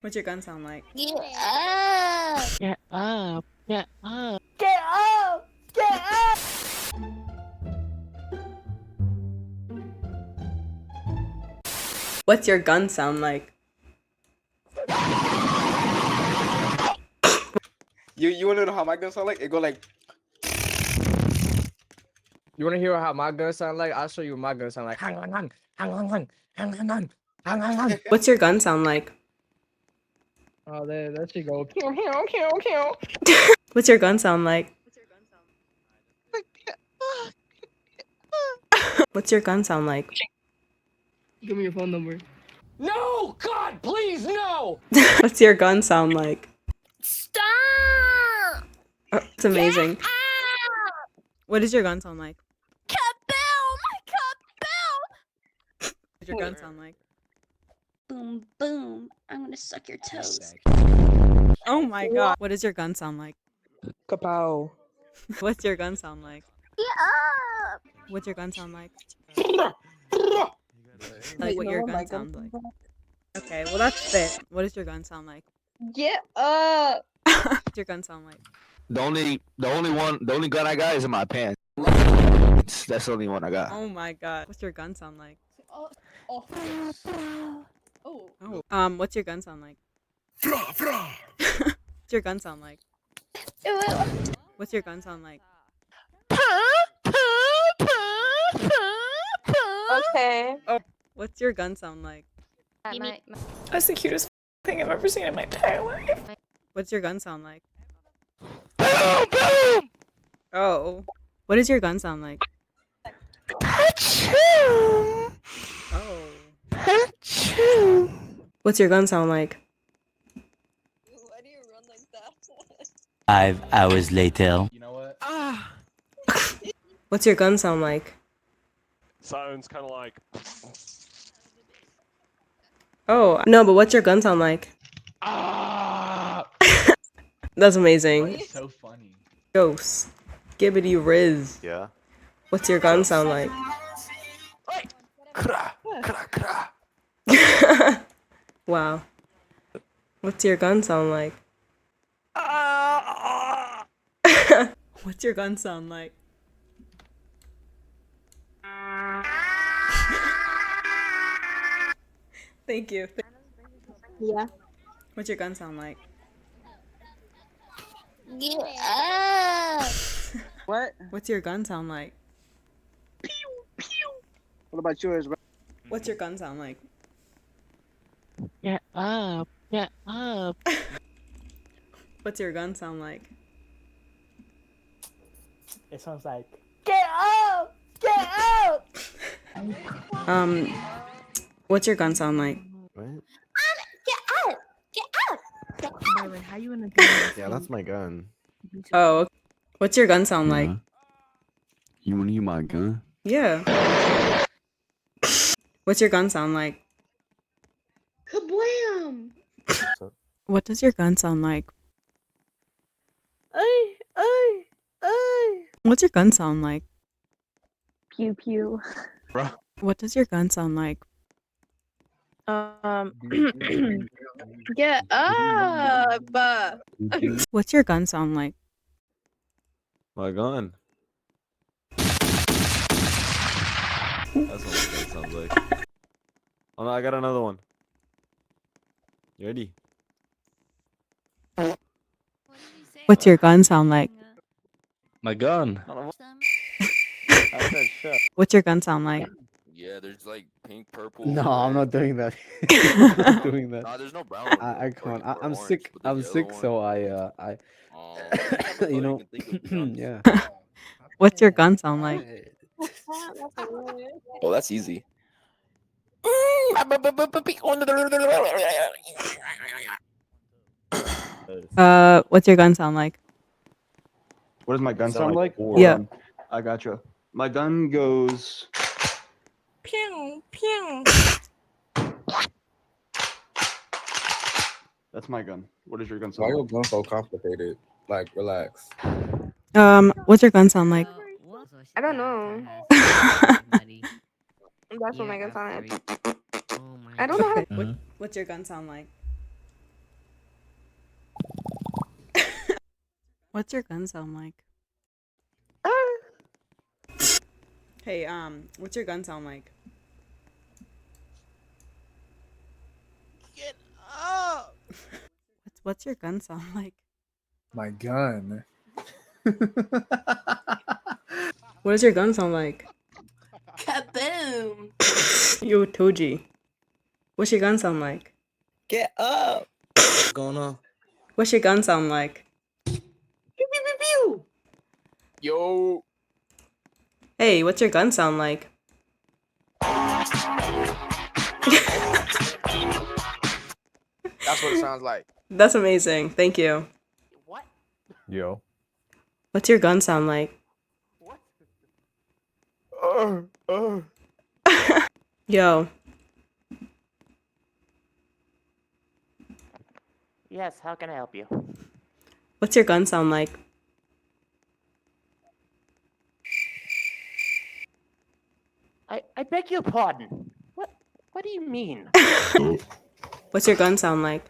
What's your gun sound like? Get up! Get up! Get up! Get up! Get up! What's your gun sound like? You wanna know how my gun sound like? It go like. You wanna hear how my gun sound like? I'll show you what my gun sound like. Hang on, hang on. What's your gun sound like? Oh, there, that shit go. Pew, pew, pew, pew. What's your gun sound like? What's your gun sound like? Give me your phone number. No, God, please, no. What's your gun sound like? Stop! Oh, it's amazing. Get out! What does your gun sound like? Kaboom! Kaboom! What's your gun sound like? Boom, boom. I'm gonna suck your toes. Oh my god. What does your gun sound like? Kapow. What's your gun sound like? Get up! What's your gun sound like? Like what your gun sounds like. Okay, well that's it. What does your gun sound like? Get up! What's your gun sound like? The only gun I got is in my pants. That's the only one I got. Oh my god. What's your gun sound like? Oh. Oh. What's your gun sound like? What's your gun sound like? What's your gun sound like? Okay. What's your gun sound like? That's the cutest thing I've ever seen in my entire life. What's your gun sound like? Boom, boom. Oh. What does your gun sound like? Achoo. Oh. Achoo. What's your gun sound like? Why do you run like that? 5 hours later. You know what? Ah. What's your gun sound like? Sounds kind of like. Oh, no, but what's your gun sound like? Ah. That's amazing. It's so funny. Ghost. Gibbity Riz. Yeah. What's your gun sound like? Kra, kra, kra. Wow. What's your gun sound like? Ah. What's your gun sound like? Thank you. Yeah. What's your gun sound like? Get up! What? What's your gun sound like? What about yours, bro? What's your gun sound like? Get up! Get up! What's your gun sound like? It sounds like. Get up! Get up! What's your gun sound like? What? Get up! Get up! Get up! Byron, how you in a Yeah, that's my gun. Oh, what's your gun sound like? You wanna use my gun? Yeah. What's your gun sound like? Kablam! What does your gun sound like? Ay! What's your gun sound like? pew pew. What does your gun sound like? Get up! What's your gun sound like? My gun. That's what my gun sounds like. Oh no, I got another one. You ready? What's your gun sound like? My gun. I said shut. What's your gun sound like? Yeah, there's like pink, purple. No, I'm not doing that. I'm not doing that. Nah, there's no brown ones. I though, or- can't. or I'm orange, sick. but there's I'm sick. yellow So ones. I That's all you I know. can think of, to be honest. Yeah. What's your gun sound like? Oh, that's easy. What's your gun sound like? What does my gun Sound sound like like? war. Yeah. I gotcha. My gun goes. Pew pew. That's my gun. What does your gun Why sound your like? gun so complicated? Like, relax. What's your gun sound like? I don't know. That's what my gun sound like. I don't know how to. What's your gun sound like? What's your gun sound like? Hey, what's your gun sound like? Get up! What's your gun sound like? My gun. What does your gun sound like? Kaboom! Yo, Toji. What's your gun sound like? Get up. What's going on? What's your gun sound like? Pew, pew, pew, pew. Yo. Hey, what's your gun sound like? That's what it sounds like. That's amazing. Thank you. What? Yo. What's your gun sound like? Yo. Yes, how can I help you? What's your gun sound like? I beg your pardon. What do you mean? What's your gun sound like?